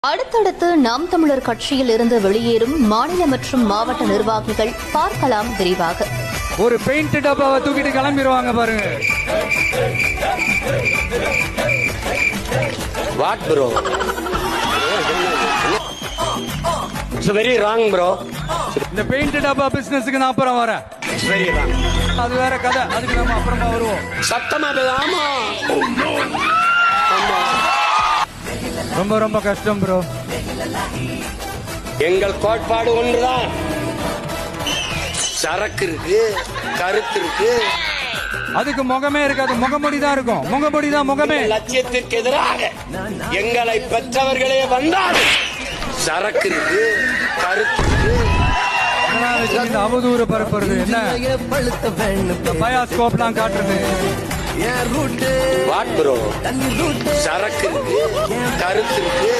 அடுத்தடுத்து நாம் தமிழர் கட்சியில் இருந்து வெளியேறும் மாநில மற்றும் மாவட்ட நிர்வாகிகள் பார்க்கலாம் விரிவாக. ஒரு பெயிண்ட் டப்பாவை தூக்கிட்டு கிளம்பிடுவாங்க பாருங்க. What bro? It's very wrong bro. இந்த பெயிண்ட் டப்பா பிசினஸ்க்கு நான் அப்புறம் வரேன். It's very wrong. அது வேற கதை, அதுக்கு நம்ம அப்புறமா வருவோம். சத்தமா ஆமா ரொம்ப ரொம்ப கஷ்டம் ப்ரோ. எங்கள் கோட்பாடு ஒன்றுதான். சரக்கு இருக்கு, கருத்து இருக்கு, அதுக்கு முகமே இருக்காது, முகமொழி தான் இருக்கும். முகமொழி தான் முகமே. லட்சியத்திற்கு எதிராக எங்களை பெற்றவர்களே வந்தால் சரக்கு இருக்கு, கருத்து இருக்கு. இந்த அவதூறு பரப்புறது என்ன? பயாஸ்கோப்லாம் காட்டுறது. What bro? சரக்கு இருக்கு, கருத்து இருக்கு,